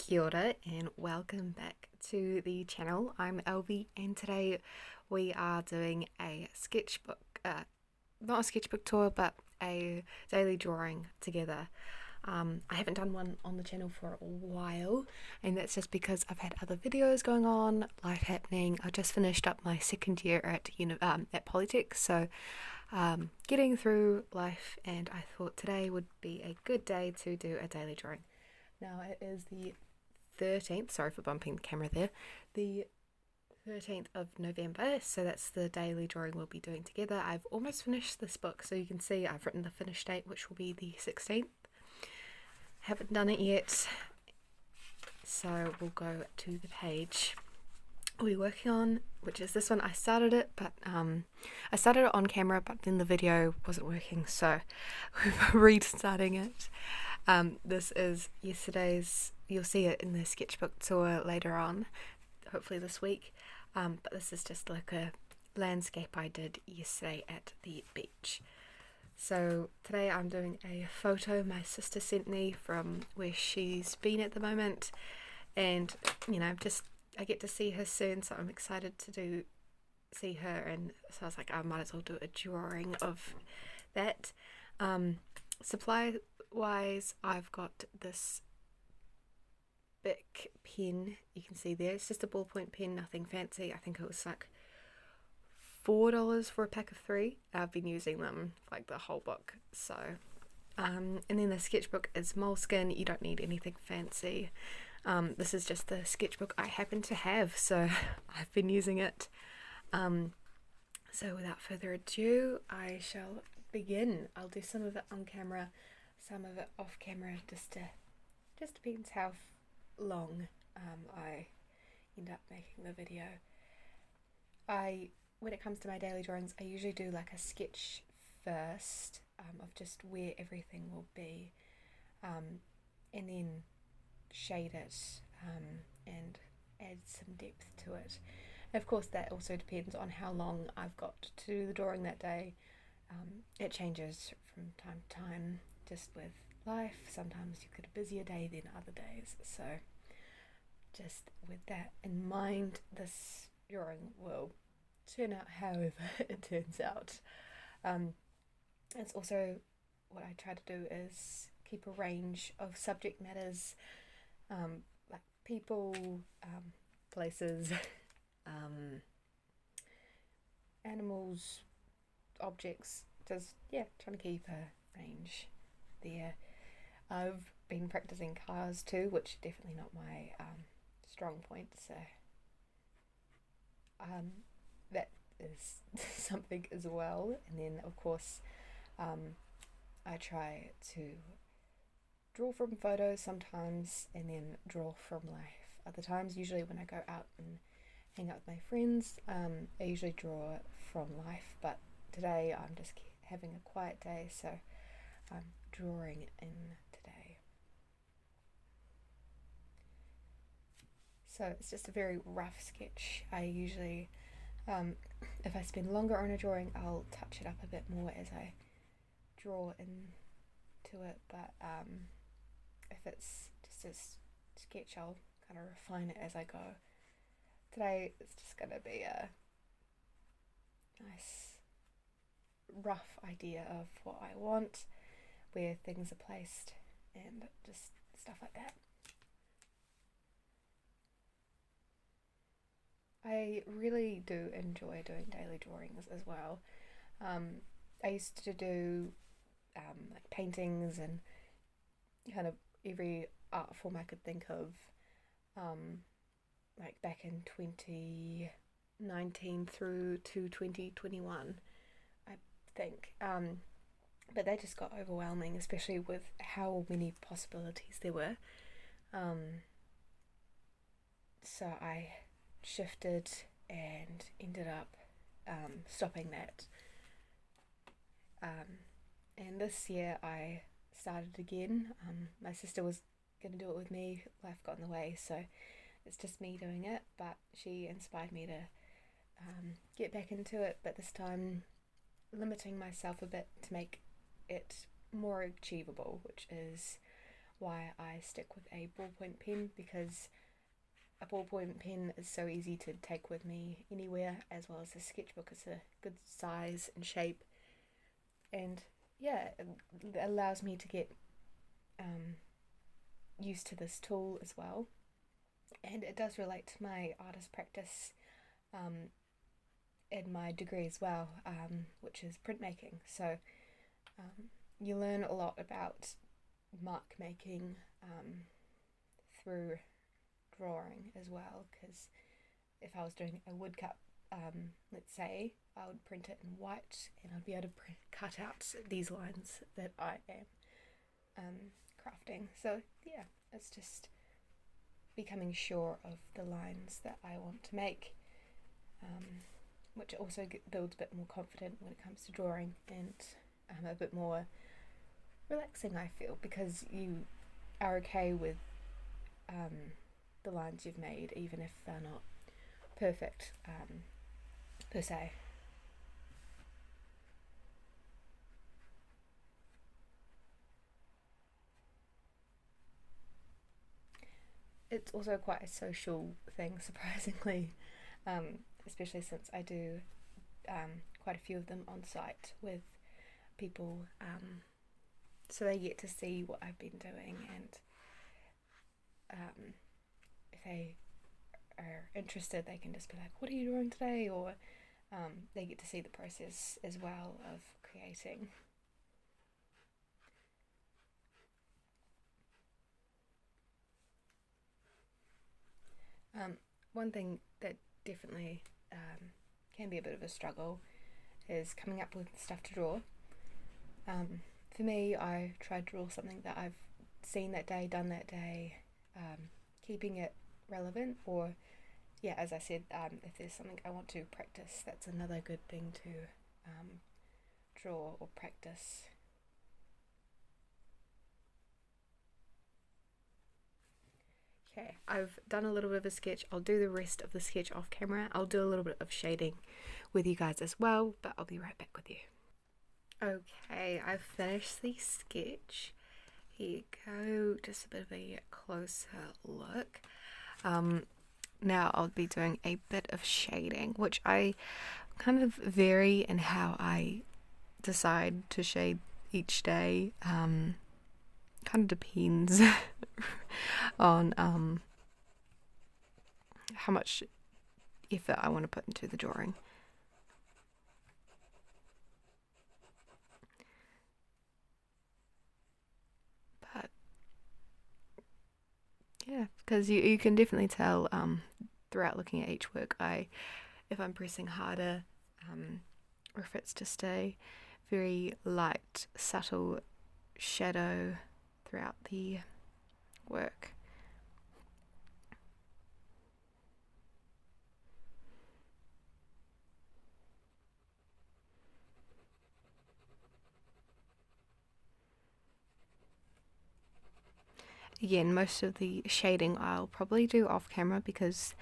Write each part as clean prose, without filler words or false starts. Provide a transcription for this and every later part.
Kia ora and welcome back to the channel. I'm Elvie and today we are doing a sketchbook, not a sketchbook tour, but a daily drawing together. I haven't done one on the channel for a while, and that's just because I've had other videos going on, life happening. I just finished up my second year at Polytech, so getting through life, and I thought today would be a good day to do a daily drawing. Now it is the 13th, sorry for bumping the camera there, the 13th of November, so that's the daily drawing we'll be doing together. I've almost finished this book, so you can see I've written the finish date, which will be the 16th. Haven't done it yet, so we'll go to the page we're working on, which is this one. I started it, but I started it on camera, but then the video wasn't working, so we're restarting it. This is yesterday's. You'll see it in the sketchbook tour later on, hopefully this week, but this is just like a landscape I did yesterday at the beach. So today I'm doing a photo my sister sent me from where she's been at the moment, and I get to see her soon, so I'm excited to see her, and so I was like, I might as well do a drawing of that. Supply wise, I've got this Bic pen, you can see there. It's just a ballpoint pen, nothing fancy. I think it was like $4 for a pack of 3. I've been using them like the whole book. So and then the sketchbook is Moleskine. You don't need anything fancy. This is just the sketchbook I happen to have, so I've been using it. So without further ado, I shall begin. I'll do some of it on camera, some of it off camera, just depends how long I end up making the video. When it comes to my daily drawings, I usually do like a sketch first of just where everything will be, and then shade it and add some depth to it. Of course, that also depends on how long I've got to do the drawing that day. It changes from time to time, just with life. Sometimes you've got a busier day than other days, so just with that in mind, this drawing will turn out however it turns out. It's also, what I try to do is keep a range of subject matters, like people, places, animals, objects, just trying to keep a range there. I've been practicing cars too, which is definitely not my strong point, so that is something as well. And then of course I try to draw from photos sometimes, and then draw from life other times. Usually when I go out and hang out with my friends, I usually draw from life, but today I'm just having a quiet day, so I'm drawing in today. So it's just a very rough sketch. I usually, if I spend longer on a drawing, I'll touch it up a bit more as I draw into it, but if it's just a sketch, I'll kind of refine it as I go. Today it's just going to be a nice rough idea of what I want, where things are placed, and just stuff like that. I really do enjoy doing daily drawings as well. I used to do like paintings and kind of every art form I could think of, like back in 2019 through to 2021, I think. But they just got overwhelming, especially with how many possibilities there were. So I shifted and ended up stopping that. And this year I started again. My sister was going to do it with me. Life got in the way, so it's just me doing it. But she inspired me to get back into it, but this time limiting myself a bit to make it more achievable, which is why I stick with a ballpoint pen, because a ballpoint pen is so easy to take with me anywhere, as well as a sketchbook is a good size and shape, and yeah, it allows me to get used to this tool as well, and it does relate to my artist practice in my degree as well, which is printmaking. So you learn a lot about mark making through drawing as well, because if I was doing a woodcut, let's say, I would print it in white and I'd be able to cut out these lines that I am crafting. So yeah, it's just becoming sure of the lines that I want to make, which also builds a bit more confident when it comes to drawing, and a bit more relaxing, I feel, because you are okay with the lines you've made, even if they're not perfect per se. It's also quite a social thing, surprisingly, especially since I do quite a few of them on site with people, so they get to see what I've been doing, and if they are interested, they can just be like, "What are you drawing today?" Or they get to see the process as well of creating. One thing that definitely can be a bit of a struggle is coming up with stuff to draw. For me, I try to draw something that I've seen that day, done that day, keeping it relevant, or yeah, as I said, if there's something I want to practice, that's another good thing to draw or practice. Okay, I've done a little bit of a sketch. I'll do the rest of the sketch off camera. I'll do a little bit of shading with you guys as well, but I'll be right back with you. Okay, I've finished the sketch. Here you go, just a bit of a closer look. Now I'll be doing a bit of shading, which I kind of vary in how I decide to shade each day. Kind of depends on how much effort I want to put into the drawing. But yeah, because you can definitely tell throughout looking at each work, if I'm pressing harder, or if it's just a very light, subtle shadow throughout the work. Again, most of the shading I'll probably do off camera, because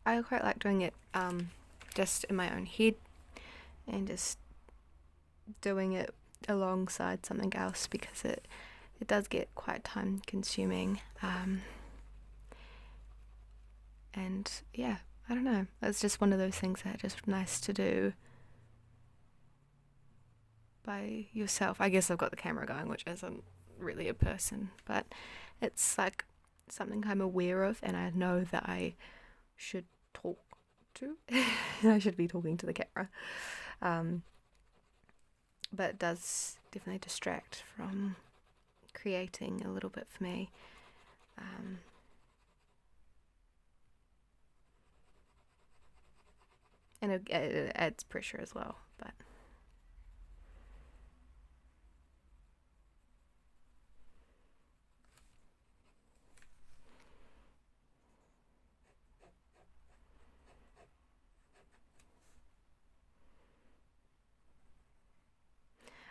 I quite like doing it just in my own head and just doing it alongside something else, because it does get quite time consuming, and yeah, I don't know, it's just one of those things that are just nice to do by yourself. I guess I've got the camera going, which isn't really a person, but it's like something I'm aware of, and I know that I should talk to. I should be talking to the camera, but it does definitely distract from creating a little bit for me. And it adds pressure as well, but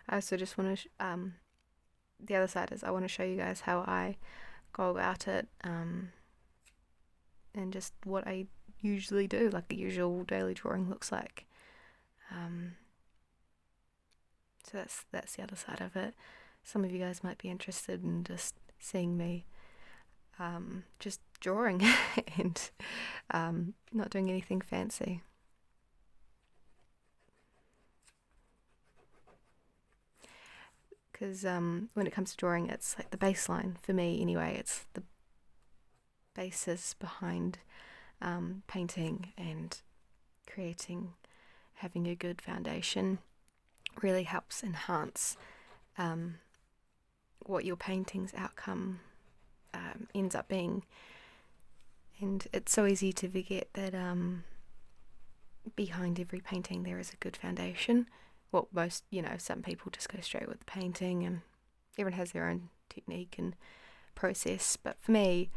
I also just want to the other side is I want to show you guys how I go about it, and just what I usually do, like the usual daily drawing looks like. So that's the other side of it. some of you guys might be interested in just seeing me just drawing and not doing anything fancy. Because when it comes to drawing, it's like the baseline for me anyway. It's the basis behind painting and creating, having a good foundation really helps enhance what your painting's outcome ends up being. And it's so easy to forget that behind every painting there is a good foundation. Well, some people just go straight with the painting, and everyone has their own technique and process. But for me,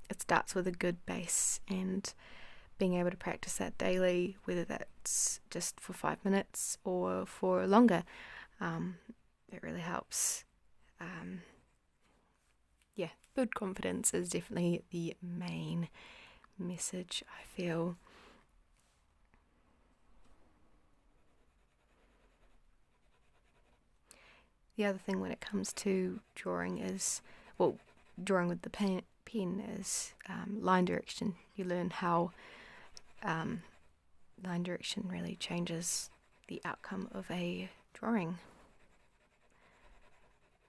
it starts with a good base, and being able to practice that daily, whether that's just for 5 minutes or for longer, it really helps. Build confidence is definitely the main message, I feel. The other thing when it comes to drawing is, drawing with the pen is line direction. You learn how line direction really changes the outcome of a drawing.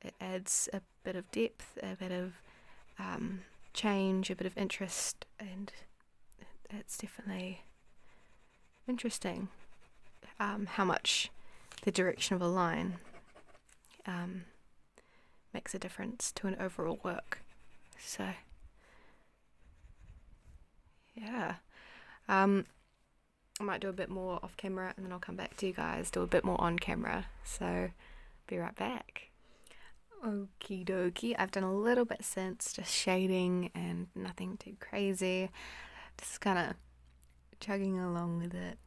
It adds a bit of depth, a bit of change, a bit of interest, and it's definitely interesting how much the direction of a line makes a difference to an overall work. So yeah, I might do a bit more off camera, and then I'll come back to you guys, do a bit more on camera. So be right back. Okie dokie, I've done a little bit since, just shading and nothing too crazy, just kind of chugging along with it.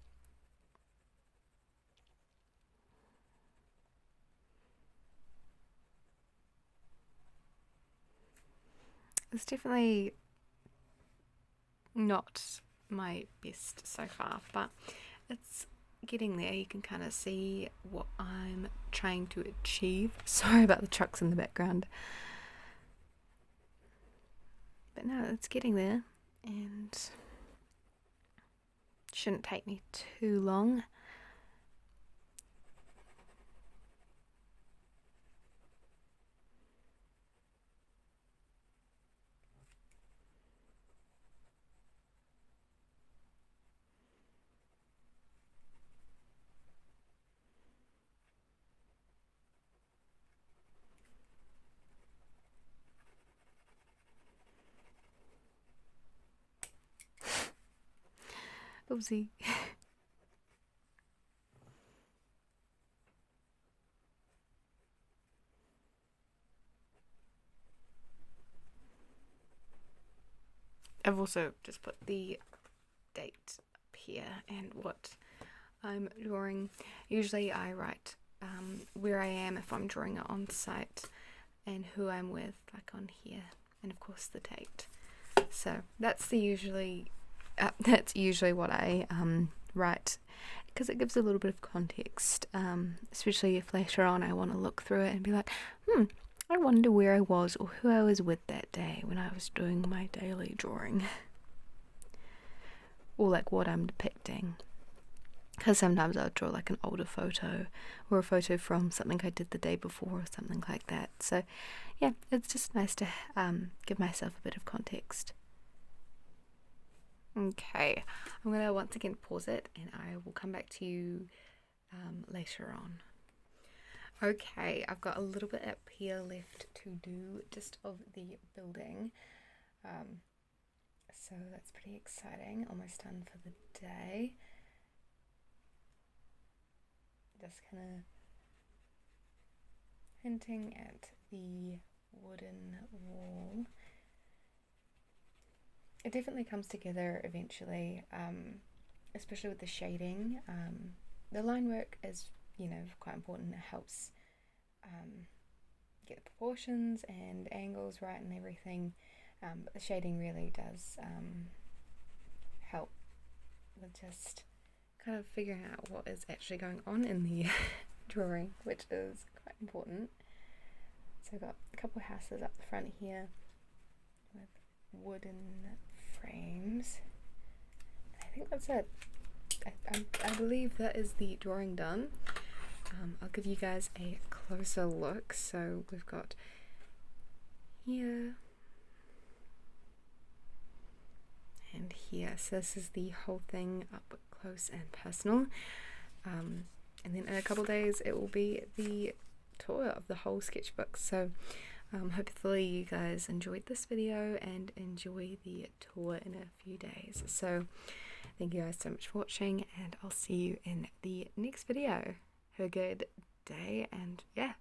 It's definitely not my best so far, but it's getting there. You can kind of see what I'm trying to achieve. Sorry about the trucks in the background, but no, it's getting there, and shouldn't take me too long. Oopsie. I've also just put the date up here and what I'm drawing. Usually I write where I am if I'm drawing it on site, and who I'm with, like on here, and of course the date. So that's usually what I write, because it gives a little bit of context, especially if later on I want to look through it and be like, I wonder where I was or who I was with that day when I was doing my daily drawing, or like what I'm depicting. Because sometimes I'll draw like an older photo or a photo from something I did the day before or something like that. So yeah, it's just nice to give myself a bit of context. Okay, I'm going to once again pause it, and I will come back to you later on. Okay, I've got a little bit up here left to do just of the building. So that's pretty exciting. Almost done for the day. Just kind of hinting at the wooden wall. It definitely comes together eventually, especially with the shading. The line work is, quite important. It helps get the proportions and angles right and everything. But the shading really does help with just kind of figuring out what is actually going on in the drawing, which is quite important. So I've got a couple of houses up the front here with wooden frames. I think that's it. I believe that is the drawing done. I'll give you guys a closer look. So we've got here and here. So this is the whole thing up close and personal. And then in a couple of days it will be the tour of the whole sketchbook. So hopefully you guys enjoyed this video and enjoy the tour in a few days. So thank you guys so much for watching, and I'll see you in the next video. Have a good day, and yeah,